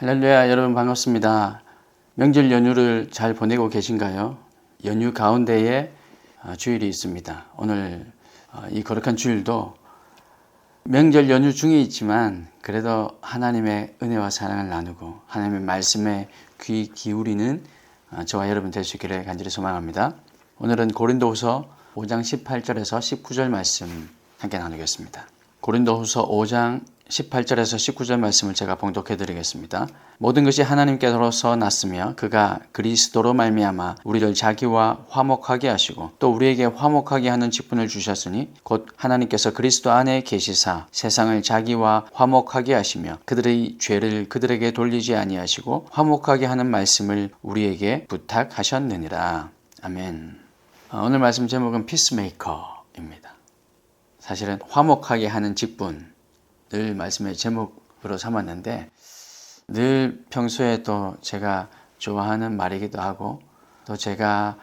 할렐루야, 여러분 반갑습니다. 명절 연휴를 잘 보내고 계신가요? 연휴 가운데에 주일이 있습니다. 오늘 이 거룩한 주일도 명절 연휴 중에 있지만 그래도 하나님의 은혜와 사랑을 나누고 하나님의 말씀에 귀 기울이는 저와 여러분 될 수 있기를 간절히 소망합니다. 오늘은 고린도후서 5장 18절에서 19절 말씀 함께 나누겠습니다. 고린도후서 5장 18절에서 19절 말씀을 제가 봉독해 드리겠습니다. 모든 것이 하나님께로서 났으며 그가 그리스도로 말미암아 우리를 자기와 화목하게 하시고 또 우리에게 화목하게 하는 직분을 주셨으니 곧 하나님께서 그리스도 안에 계시사 세상을 자기와 화목하게 하시며 그들의 죄를 그들에게 돌리지 아니하시고 화목하게 하는 말씀을 우리에게 부탁하셨느니라. 아멘. 오늘 말씀 제목은 피스메이커입니다. 사실은 화목하게 하는 직분 늘 말씀의 제목으로 삼았는데 늘 평소에 또 제가 좋아하는 말이기도 하고 또 제가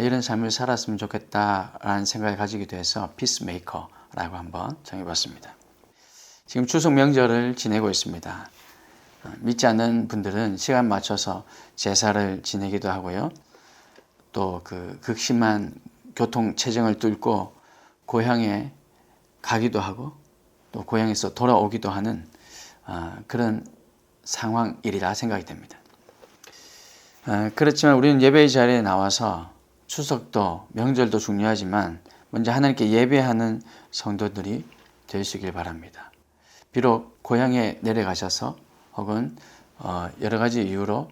이런 삶을 살았으면 좋겠다라는 생각을 가지기도 해서 피스메이커라고 한번 정해봤습니다. 지금 추석 명절을 지내고 있습니다. 믿지 않는 분들은 시간 맞춰서 제사를 지내기도 하고요. 또 그 극심한 교통 체증을 뚫고 고향에 가기도 하고 또 고향에서 돌아오기도 하는 그런 상황이라 생각이 됩니다. 그렇지만 우리는 예배의 자리에 나와서 추석도 명절도 중요하지만 먼저 하나님께 예배하는 성도들이 될 수 있길 바랍니다. 비록 고향에 내려가셔서 혹은 여러 가지 이유로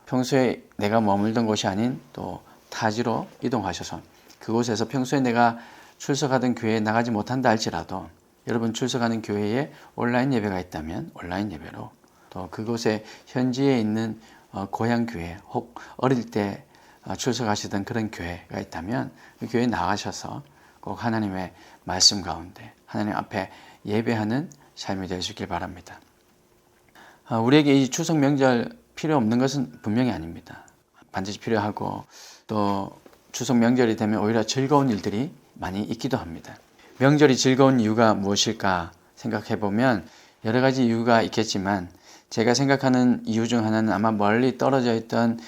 평소에 내가 머물던 곳이 아닌 또 타지로 이동하셔서 그곳에서 평소에 내가 출석하던 교회에 나가지 못한다 할지라도 여러분 출석하는 교회에 온라인 예배가 있다면 온라인 예배로 또 그곳에 현지에 있는 고향 교회 혹 어릴 때 출석하시던 그런 교회가 있다면 그 교회에 나가셔서 꼭 하나님의 말씀 가운데 하나님 앞에 예배하는 삶이 될 수 있길 바랍니다. 우리에게 이 추석 명절 필요 없는 것은 분명히 아닙니다. 반드시 필요하고 또 추석 명절이 되면 오히려 즐거운 일들이 많이 있기도 합니다. 명절이 즐거운 이유가 무엇일까 생각해 보면 여러 가지 이유가 있겠지만 제가 생각하는 이유 중 하나는 아마 멀리 떨어져 있던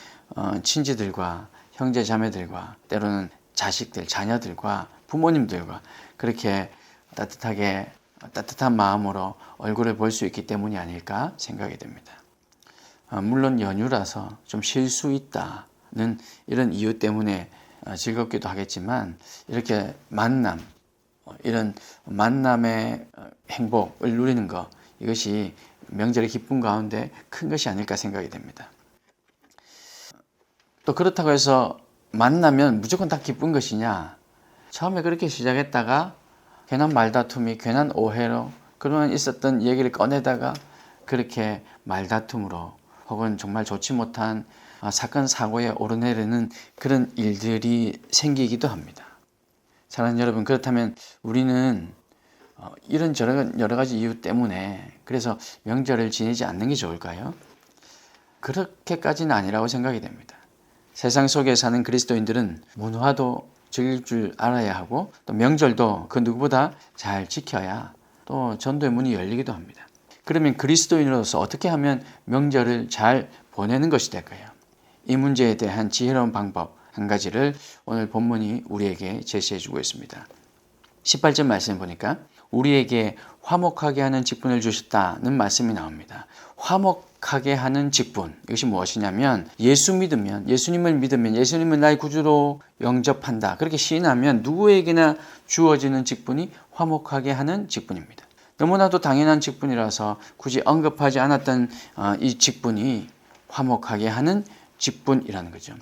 친지들과 형제 자매들과 때로는 자식들, 자녀들과 부모님들과 그렇게 따뜻한 마음으로 얼굴을 볼 수 있기 때문이 아닐까 생각이 됩니다. 물론 연휴라서 좀 쉴 수 있다는 이런 이유 때문에 즐겁기도 하겠지만 이렇게 이런 만남의 행복을 누리는 것 이것이 명절의 기쁨 가운데 큰 것이 아닐까 생각이 됩니다. 또 그렇다고 해서 만나면 무조건 다 기쁜 것이냐? 처음에 그렇게 시작했다가 괜한 말다툼이 괜한 오해로 그동안 있었던 얘기를 꺼내다가 그렇게 말다툼으로 혹은 정말 좋지 못한 사건 사고에 오르내리는 그런 일들이 생기기도 합니다. 사랑하는 여러분, 그렇다면 우리는 이런 여러 가지 이유 때문에 그래서 명절을 지내지 않는 게 좋을까요? 그렇게까지는 아니라고 생각이 됩니다. 세상 속에 사는 그리스도인들은 문화도 즐길 줄 알아야 하고 또 명절도 그 누구보다 잘 지켜야 또 전도의 문이 열리기도 합니다. 그러면 그리스도인으로서 어떻게 하면 명절을 잘 보내는 것이 될까요? 이 문제에 대한 지혜로운 방법 한 가지를 오늘 본문이 우리에게 제시해 주고 있습니다. 18절 말씀 보니까 우리에게 화목하게 하는 직분을 주셨다는 말씀이 나옵니다. 화목하게 하는 직분, 이것이 무엇이냐면 예수님을 믿으면 예수님을 나의 구주로 영접한다. 그렇게 시인하면 누구에게나 주어지는 직분이 화목하게 하는 직분입니다. 너무나도 당연한 직분이라서 굳이 언급하지 않았던 이 직분이 화목하게 하는 직분이라는 거죠.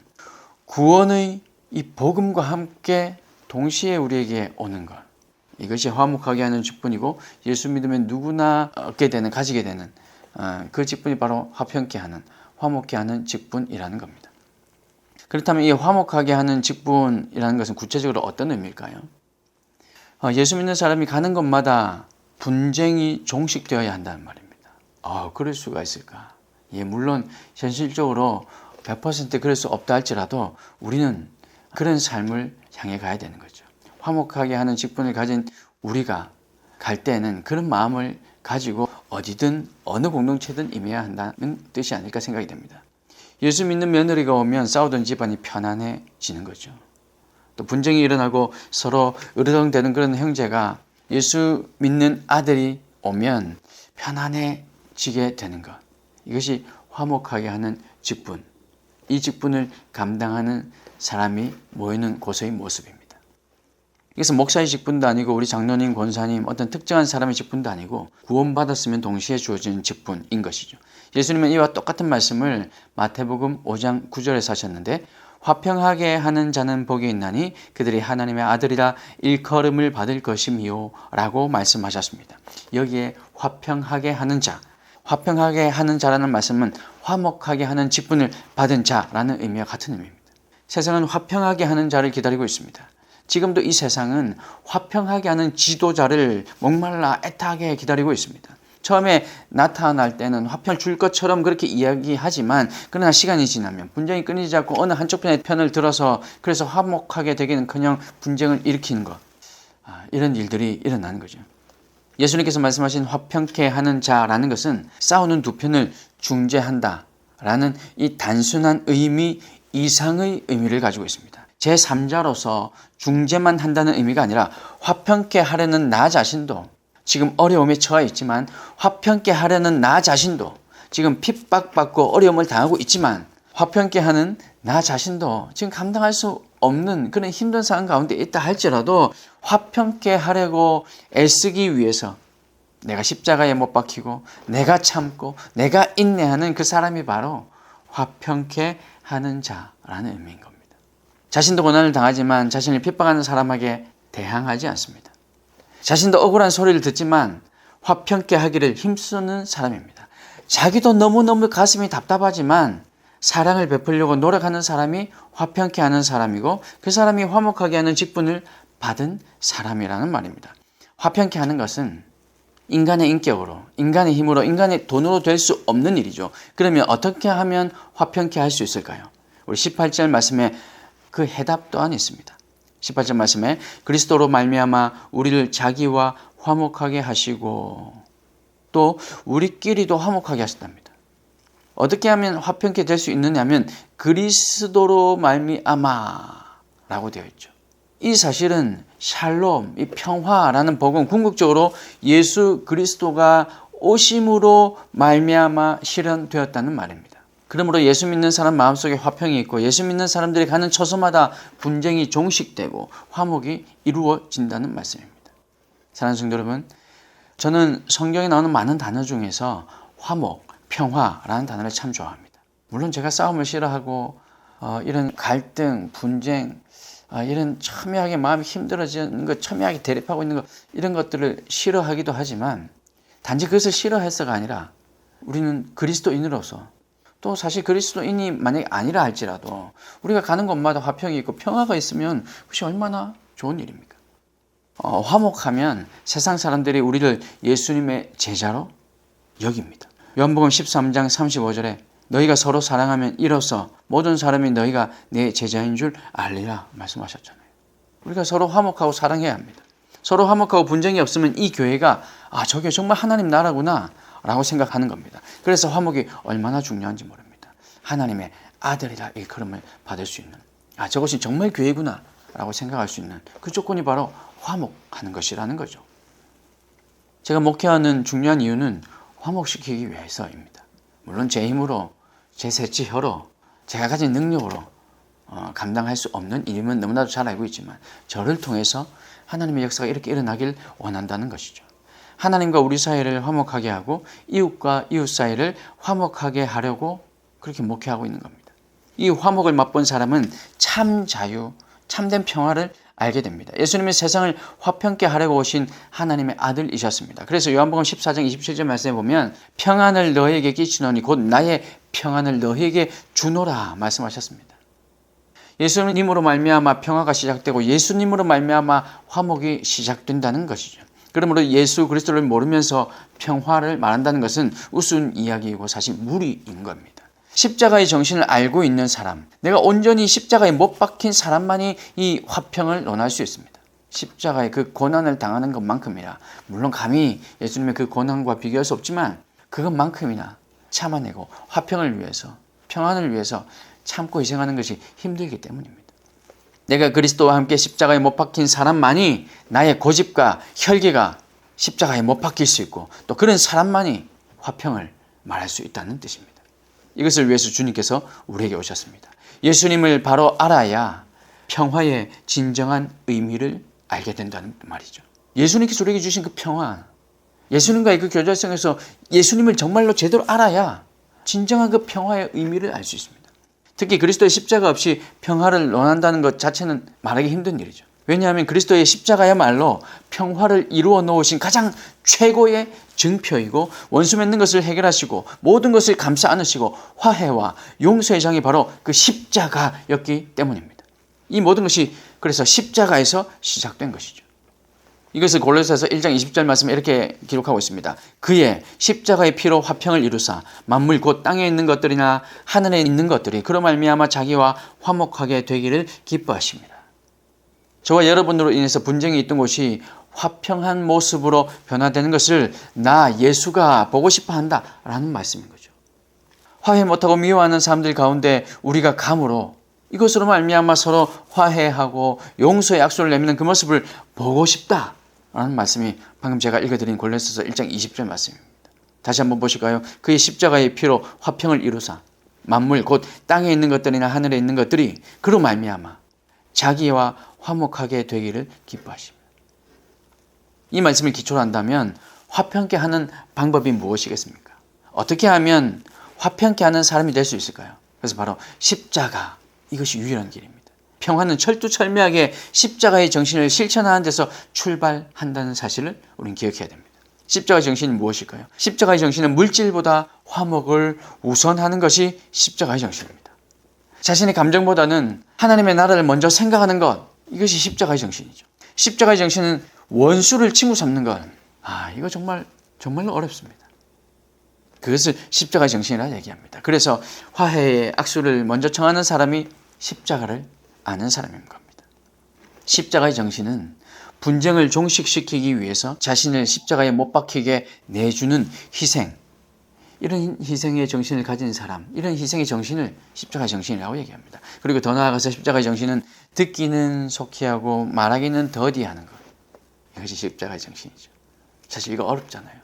구원의 이 복음과 함께 동시에 우리에게 오는 것. 이것이 화목하게 하는 직분이고 예수 믿으면 누구나 가지게 되는 그 직분이 바로 화평케 하는, 화목케 하는 직분이라는 겁니다. 그렇다면 이 화목하게 하는 직분이라는 것은 구체적으로 어떤 의미일까요? 예수 믿는 사람이 가는 곳마다 분쟁이 종식되어야 한다는 말입니다. 그럴 수가 있을까? 물론 현실적으로 100% 그럴 수 없다 할지라도 우리는 그런 삶을 향해 가야 되는 거죠. 화목하게 하는 직분을 가진 우리가 갈 때는 그런 마음을 가지고 어디든 어느 공동체든 임해야 한다는 뜻이 아닐까 생각이 됩니다. 예수 믿는 며느리가 오면 싸우던 집안이 편안해지는 거죠. 또 분쟁이 일어나고 서로 으르렁대는 그런 형제가 예수 믿는 아들이 오면 편안해지게 되는 것. 이것이 화목하게 하는 직분. 이 직분을 감당하는 사람이 모이는 곳의 모습입니다. 이것은 목사의 직분도 아니고 우리 장로님, 권사님, 어떤 특정한 사람의 직분도 아니고 구원받았으면 동시에 주어지는 직분인 것이죠. 예수님은 이와 똑같은 말씀을 마태복음 5장 9절에서 하셨는데 화평하게 하는 자는 복이 있나니 그들이 하나님의 아들이라 일컬음을 받을 것이미요 라고 말씀하셨습니다. 여기에 화평하게 하는 자, 화평하게 하는 자라는 말씀은 화목하게 하는 직분을 받은 자라는 의미와 같은 의미입니다. 세상은 화평하게 하는 자를 기다리고 있습니다. 지금도 이 세상은 화평하게 하는 지도자를 목말라 애타게 기다리고 있습니다. 처음에 나타날 때는 화평을 줄 것처럼 그렇게 이야기하지만 그러나 시간이 지나면 분쟁이 끊이지 않고 어느 한쪽 편을 들어서 그래서 화목하게 되기는커녕 분쟁을 일으키는 것, 이런 일들이 일어나는 거죠. 예수님께서 말씀하신 화평케 하는 자라는 것은 싸우는 두 편을 중재한다라는 이 단순한 의미 이상의 의미를 가지고 있습니다. 제3자로서 중재만 한다는 의미가 아니라 화평케 하려는 나 자신도 지금 어려움에 처해 있지만 화평케 하려는 나 자신도 지금 핍박받고 어려움을 당하고 있지만 화평케 하는 나 자신도 지금 감당할 수 없는 그런 힘든 상황 가운데 있다 할지라도 화평케 하려고 애쓰기 위해서 내가 십자가에 못 박히고 내가 참고 내가 인내하는 그 사람이 바로 화평케 하는 자라는 의미인 겁니다. 자신도 고난을 당하지만 자신을 핍박하는 사람에게 대항하지 않습니다. 자신도 억울한 소리를 듣지만 화평케 하기를 힘쓰는 사람입니다. 자기도 너무너무 가슴이 답답하지만 사랑을 베풀려고 노력하는 사람이 화평케 하는 사람이고 그 사람이 화목하게 하는 직분을 받은 사람이라는 말입니다. 화평케 하는 것은 인간의 인격으로, 인간의 힘으로, 인간의 돈으로 될 수 없는 일이죠. 그러면 어떻게 하면 화평케 할 수 있을까요? 우리 18절 말씀에 그 해답 또한 있습니다. 18절 말씀에 그리스도로 말미암아 우리를 자기와 화목하게 하시고 또 우리끼리도 화목하게 하셨답니다. 어떻게 하면 화평케 될 수 있느냐면 그리스도로 말미암아라고 되어 있죠. 이 사실은 샬롬, 이 평화라는 복음 궁극적으로 예수 그리스도가 오심으로 말미암아 실현되었다는 말입니다. 그러므로 예수 믿는 사람 마음속에 화평이 있고 예수 믿는 사람들이 가는 처소마다 분쟁이 종식되고 화목이 이루어진다는 말씀입니다. 사랑하는 성도 여러분, 저는 성경에 나오는 많은 단어 중에서 화목, 평화라는 단어를 참 좋아합니다. 물론 제가 싸움을 싫어하고 이런 갈등, 분쟁, 이런 첨예하게 마음이 힘들어지는 것, 첨예하게 대립하고 있는 것, 이런 것들을 싫어하기도 하지만 단지 그것을 싫어해서가 아니라 우리는 그리스도인으로서 또 사실 그리스도인이 만약에 아니라 할지라도 우리가 가는 곳마다 화평이 있고 평화가 있으면 그것이 얼마나 좋은 일입니까? 화목하면 세상 사람들이 우리를 예수님의 제자로 여깁니다. 요한복음 13장 35절에 너희가 서로 사랑하면 이로써 모든 사람이 너희가 내 제자인 줄 알리라 말씀하셨잖아요. 우리가 서로 화목하고 사랑해야 합니다. 서로 화목하고 분쟁이 없으면 이 교회가 저게 정말 하나님 나라구나 라고 생각하는 겁니다. 그래서 화목이 얼마나 중요한지 모릅니다. 하나님의 아들이라 일컬음을 받을 수 있는 저것이 정말 교회구나 라고 생각할 수 있는 그 조건이 바로 화목하는 것이라는 거죠. 제가 목회하는 중요한 이유는 화목시키기 위해서입니다. 물론 제 힘으로 제 새치혀로 제가 가진 능력으로 감당할 수 없는 일임은 너무나도 잘 알고 있지만 저를 통해서 하나님의 역사가 이렇게 일어나길 원한다는 것이죠. 하나님과 우리 사이를 화목하게 하고 이웃과 이웃 사이를 화목하게 하려고 그렇게 목회하고 있는 겁니다. 이 화목을 맛본 사람은 참 자유, 참된 평화를 알게 됩니다. 예수님은 세상을 화평케 하려고 오신 하나님의 아들이셨습니다. 그래서 요한복음 14장 27절 말씀에 보면 평안을 너에게 끼치노니 곧 나의 평안을 너에게 주노라 말씀하셨습니다. 예수님으로 말미암아 평화가 시작되고 예수님으로 말미암아 화목이 시작된다는 것이죠. 그러므로 예수 그리스도를 모르면서 평화를 말한다는 것은 우스운 이야기이고 사실 무리인 겁니다. 십자가의 정신을 알고 있는 사람, 내가 온전히 십자가에 못 박힌 사람만이 이 화평을 논할 수 있습니다. 십자가의 그 고난을 당하는 것만큼이나, 물론 감히 예수님의 그 고난과 비교할 수 없지만 그것만큼이나 참아내고 화평을 위해서, 평안을 위해서 참고 희생하는 것이 힘들기 때문입니다. 내가 그리스도와 함께 십자가에 못 박힌 사람만이 나의 고집과 혈기가 십자가에 못 박힐 수 있고, 또 그런 사람만이 화평을 말할 수 있다는 뜻입니다. 이것을 위해서 주님께서 우리에게 오셨습니다. 예수님을 바로 알아야 평화의 진정한 의미를 알게 된다는 말이죠. 예수님께서 우리에게 주신 그 평화, 예수님과의 그 교제성에서 예수님을 정말로 제대로 알아야 진정한 그 평화의 의미를 알 수 있습니다. 특히 그리스도의 십자가 없이 평화를 논한다는 것 자체는 말하기 힘든 일이죠. 왜냐하면 그리스도의 십자가야말로 평화를 이루어 놓으신 가장 최고의 증표이고, 원수 맺는 것을 해결하시고 모든 것을 감싸 안으시고 화해와 용서의 장이 바로 그 십자가였기 때문입니다. 이 모든 것이 그래서 십자가에서 시작된 것이죠. 이것을 골로새서 1장 20절 말씀에 이렇게 기록하고 있습니다. 그의 십자가의 피로 화평을 이루사 만물 곧 땅에 있는 것들이나 하늘에 있는 것들이 그로 말미암아 자기와 화목하게 되기를 기뻐하십니다. 저와 여러분으로 인해서 분쟁이 있던 곳이 화평한 모습으로 변화되는 것을 나 예수가 보고 싶어 한다라는 말씀인 거죠. 화해 못하고 미워하는 사람들 가운데 우리가 감으로 이것으로 말미암아 서로 화해하고 용서의 약속을 내미는 그 모습을 보고 싶다라는 말씀이 방금 제가 읽어드린 골로새서 1장 20절 말씀입니다. 다시 한번 보실까요? 그의 십자가의 피로 화평을 이루사 만물 곧 땅에 있는 것들이나 하늘에 있는 것들이 그로 말미암아 자기와 화목하게 되기를 기뻐하십니다. 이 말씀을 기초로 한다면 화평케 하는 방법이 무엇이겠습니까? 어떻게 하면 화평케 하는 사람이 될 수 있을까요? 그래서 바로 십자가, 이것이 유일한 길입니다. 평화는 철두철미하게 십자가의 정신을 실천하는 데서 출발한다는 사실을 우리는 기억해야 됩니다. 십자가의 정신이 무엇일까요? 십자가의 정신은 물질보다 화목을 우선하는 것이 십자가의 정신입니다. 자신의 감정보다는 하나님의 나라를 먼저 생각하는 것, 이것이 십자가의 정신이죠. 십자가의 정신은 원수를 친구 삼는 것, 이거 정말로 어렵습니다. 그것을 십자가의 정신이라 얘기합니다. 그래서 화해의 악수를 먼저 청하는 사람이 십자가를 아는 사람인 겁니다. 십자가의 정신은 분쟁을 종식시키기 위해서 자신을 십자가에 못 박히게 내주는 희생, 이런 희생의 정신을 가진 사람, 이런 희생의 정신을 십자가의 정신이라고 얘기합니다. 그리고 더 나아가서 십자가의 정신은 듣기는 속히 하고 말하기는 더디하는 것, 이것이 십자가의 정신이죠. 사실 이거 어렵잖아요.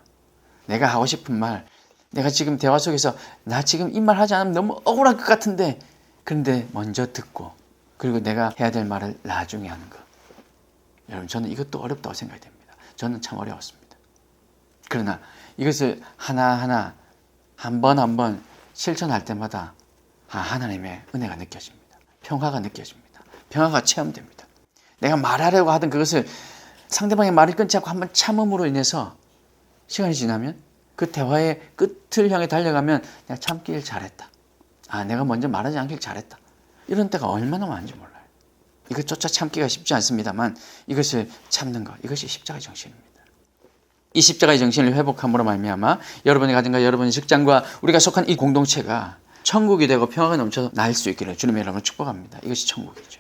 내가 하고 싶은 말, 내가 지금 대화 속에서 나 지금 이 말 하지 않으면 너무 억울할 것 같은데, 그런데 먼저 듣고 그리고 내가 해야 될 말을 나중에 하는 것, 여러분 저는 이것도 어렵다고 생각이 됩니다. 저는 참 어려웠습니다. 그러나 이것을 하나하나 한 번 한 번 실천할 때마다 하나님의 은혜가 느껴집니다. 평화가 느껴집니다. 평화가 체험됩니다. 내가 말하려고 하던 그것을 상대방의 말을 끊지 않고 한번 참음으로 인해서 시간이 지나면 그 대화의 끝을 향해 달려가면 내가 참길 잘했다. 내가 먼저 말하지 않길 잘했다. 이런 때가 얼마나 많은지 몰라요. 이것조차 참기가 쉽지 않습니다만 이것을 참는 것, 이것이 십자가의 정신입니다. 이 십자가의 정신을 회복함으로 말미암아 여러분의 가정과 여러분의 직장과 우리가 속한 이 공동체가 천국이 되고 평화가 넘쳐 날 수 있기를 주님의 이름으로 축복합니다. 이것이 천국이죠.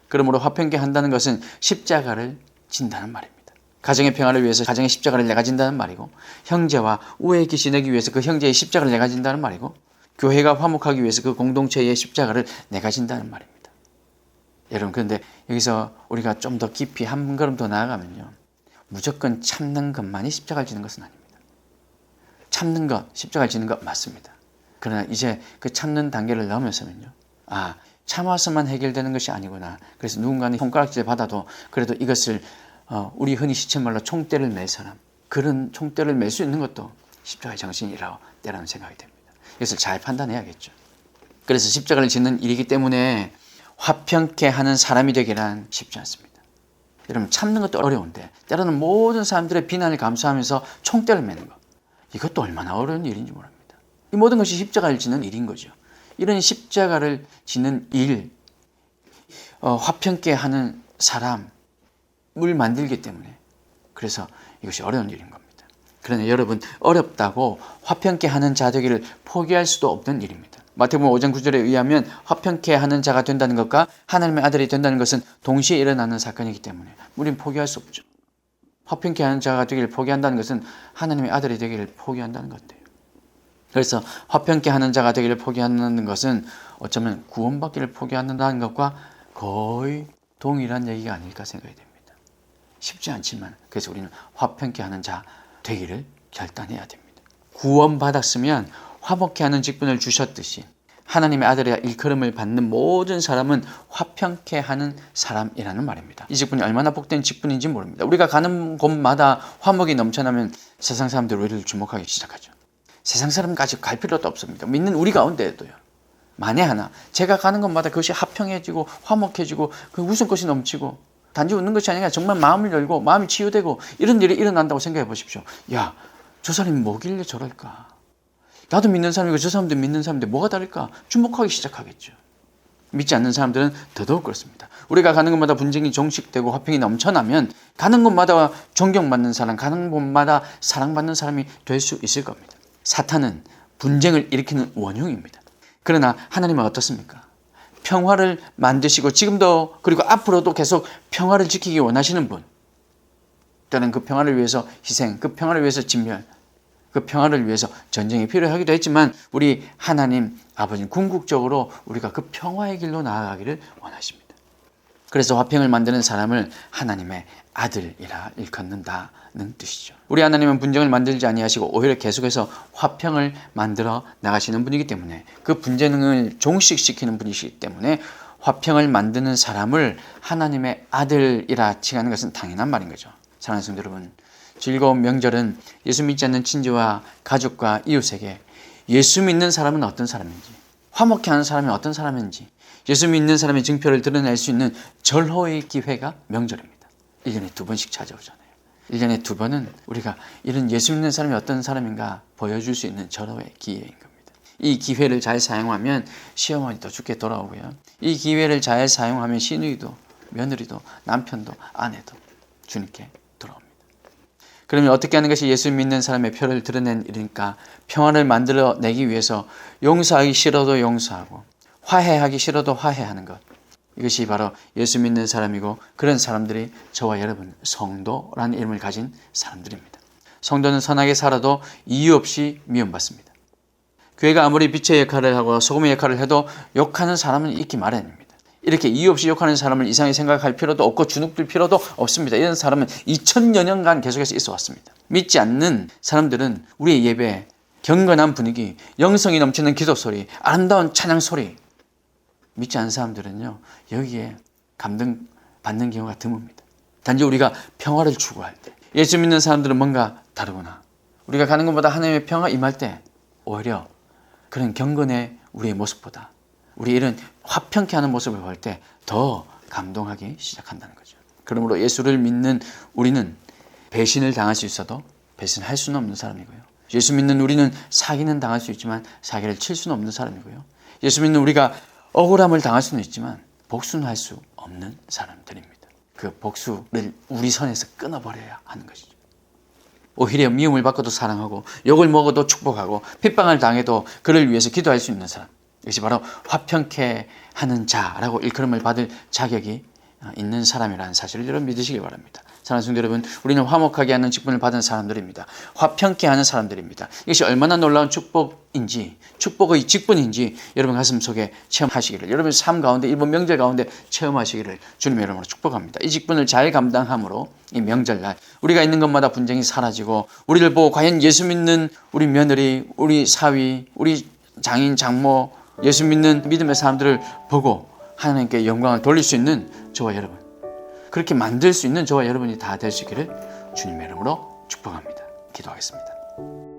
그러므로 화평케 한다는 것은 십자가를 진다는 말입니다. 가정의 평화를 위해서 가정의 십자가를 내가 진다는 말이고, 형제와 우애의 기시 내기 위해서 그 형제의 십자가를 내가 진다는 말이고, 교회가 화목하기 위해서 그 공동체의 십자가를 내가 진다는 말입니다. 여러분, 그런데 여기서 우리가 좀 더 깊이 한 걸음 더 나아가면요, 무조건 참는 것만이 십자가를 지는 것은 아닙니다. 참는 것, 십자가를 지는 것 맞습니다. 그러나 이제 그 참는 단계를 넘어서면요, 참아서만 해결되는 것이 아니구나. 그래서 누군가는 손가락질 받아도 그래도 이것을 우리 흔히 시체말로 총대를 맬 사람, 그런 총대를 맬 수 있는 것도 십자가의 정신이라고 때라는 생각이 됩니다. 이것을 잘 판단해야겠죠. 그래서 십자가를 짓는 일이기 때문에 화평케 하는 사람이 되기란 쉽지 않습니다. 여러분, 참는 것도 어려운데 때로는 모든 사람들의 비난을 감수하면서 총대를 매는 것, 이것도 얼마나 어려운 일인지 모릅니다. 이 모든 것이 십자가를 짓는 일인 거죠. 이런 십자가를 짓는 일, 화평케 하는 사람을 만들기 때문에, 그래서 이것이 어려운 일인 겁니다. 그러나 여러분, 어렵다고 화평케 하는 자 되기를 포기할 수도 없는 일입니다. 마태복음 5장 9절에 의하면 화평케 하는 자가 된다는 것과 하나님의 아들이 된다는 것은 동시에 일어나는 사건이기 때문에 우리는 포기할 수 없죠. 화평케 하는 자가 되기를 포기한다는 것은 하나님의 아들이 되기를 포기한다는 건데요. 그래서 화평케 하는 자가 되기를 포기하는 것은 어쩌면 구원받기를 포기한다는 것과 거의 동일한 얘기가 아닐까 생각이 됩니다. 쉽지 않지만 그래서 우리는 화평케 하는 자 되기를 결단해야 됩니다. 구원받았으면 화목케 하는 직분을 주셨듯이 하나님의 아들의 일컬음을 받는 모든 사람은 화평케 하는 사람이라는 말입니다. 이 직분이 얼마나 복된 직분인지 모릅니다. 우리가 가는 곳마다 화목이 넘쳐나면 세상 사람들이 우리를 주목하기 시작하죠. 세상 사람까지 갈 필요도 없습니다. 믿는 우리 가운데에도요. 만에 하나 제가 가는 곳마다 그것이 화평해지고 화목해지고 그 웃음꽃이 넘치고 단지 웃는 것이 아니라 정말 마음을 열고 마음이 치유되고 이런 일이 일어난다고 생각해 보십시오. 야, 저 사람이 뭐길래 저럴까? 나도 믿는 사람이고 저 사람도 믿는 사람인데 뭐가 다를까? 주목하기 시작하겠죠. 믿지 않는 사람들은 더더욱 그렇습니다. 우리가 가는 곳마다 분쟁이 종식되고 화평이 넘쳐나면 가는 곳마다 존경받는 사람, 가는 곳마다 사랑받는 사람이 될 수 있을 겁니다. 사탄은 분쟁을 일으키는 원흉입니다. 그러나 하나님은 어떻습니까? 평화를 만드시고 지금도 그리고 앞으로도 계속 평화를 지키기 원하시는 분, 또는 그 평화를 위해서 희생, 그 평화를 위해서 진멸, 그 평화를 위해서 전쟁이 필요하기도 했지만 우리 하나님 아버지는 궁극적으로 우리가 그 평화의 길로 나아가기를 원하십니다. 그래서 화평을 만드는 사람을 하나님의 아들이라 일컫는다는 뜻이죠. 우리 하나님은 분쟁을 만들지 아니하시고 오히려 계속해서 화평을 만들어 나가시는 분이기 때문에 그 분쟁을 종식시키는 분이시기 때문에 화평을 만드는 사람을 하나님의 아들이라 칭하는 것은 당연한 말인 거죠. 사랑하는 성도 여러분, 즐거운 명절은 예수 믿지 않는 친지와 가족과 이웃에게 예수 믿는 사람은 어떤 사람인지, 화목케 하는 사람이 어떤 사람인지, 예수 믿는 사람의 증표를 드러낼 수 있는 절호의 기회가 명절입니다. 1년에 2번씩 찾아오잖아요. 1년에 2번은 우리가 이런 예수 믿는 사람이 어떤 사람인가 보여줄 수 있는 절호의 기회인 겁니다. 이 기회를 잘 사용하면 시어머니도 죽게 돌아오고요. 이 기회를 잘 사용하면 시누이도 며느리도 남편도 아내도 주님께 돌아옵니다. 그러면 어떻게 하는 것이 예수 믿는 사람의 표를 드러낸 일입니까? 평화를 만들어내기 위해서 용서하기 싫어도 용서하고 화해하기 싫어도 화해하는 것. 이것이 바로 예수 믿는 사람이고 그런 사람들이 저와 여러분 성도라는 이름을 가진 사람들입니다. 성도는 선하게 살아도 이유 없이 미움받습니다. 교회가 아무리 빛의 역할을 하고 소금의 역할을 해도 욕하는 사람은 있기 마련입니다. 이렇게 이유 없이 욕하는 사람을 이상하게 생각할 필요도 없고 주눅들 필요도 없습니다. 이런 사람은 2000여 년간 계속해서 있어 왔습니다. 믿지 않는 사람들은 우리의 예배, 경건한 분위기, 영성이 넘치는 기도 소리, 아름다운 찬양 소리, 믿지 않는 사람들은요 여기에 감동받는 경우가 드뭅니다. 단지 우리가 평화를 추구할 때, 예수 믿는 사람들은 뭔가 다르구나, 우리가 가는 것보다 하나님의 평화 임할 때 오히려 그런 경건의 우리의 모습보다 우리 이런 화평케 하는 모습을 볼 때 더 감동하기 시작한다는 거죠. 그러므로 예수를 믿는 우리는 배신을 당할 수 있어도 배신할 수는 없는 사람이고요. 예수 믿는 우리는 사기는 당할 수 있지만 사기를 칠 수는 없는 사람이고요. 예수 믿는 우리가 억울함을 당할 수는 있지만 복수는 할 수 없는 사람들입니다. 그 복수를 우리 선에서 끊어버려야 하는 것이죠. 오히려 미움을 받고도 사랑하고 욕을 먹어도 축복하고 핍박을 당해도 그를 위해서 기도할 수 있는 사람, 이것이 바로 화평케 하는 자라고 일컬음을 받을 자격이 있는 사람이라는 사실을 여러분 믿으시기 바랍니다. 사랑하는 성도 여러분, 우리는 화목하게 하는 직분을 받은 사람들입니다. 화평케 하는 사람들입니다. 이것이 얼마나 놀라운 축복인지, 축복의 직분인지 여러분 가슴속에 체험하시기를, 여러분 삶 가운데, 이번 명절 가운데 체험하시기를 주님의 이름으로 축복합니다. 이 직분을 잘 감당함으로 이 명절날 우리가 있는 것마다 분쟁이 사라지고 우리를 보고 과연 예수 믿는 우리 며느리, 우리 사위, 우리 장인, 장모, 예수 믿는 믿음의 사람들을 보고 하나님께 영광을 돌릴 수 있는 저와 여러분, 그렇게 만들 수 있는 저와 여러분이 다 되시기를 주님의 이름으로 축복합니다. 기도하겠습니다.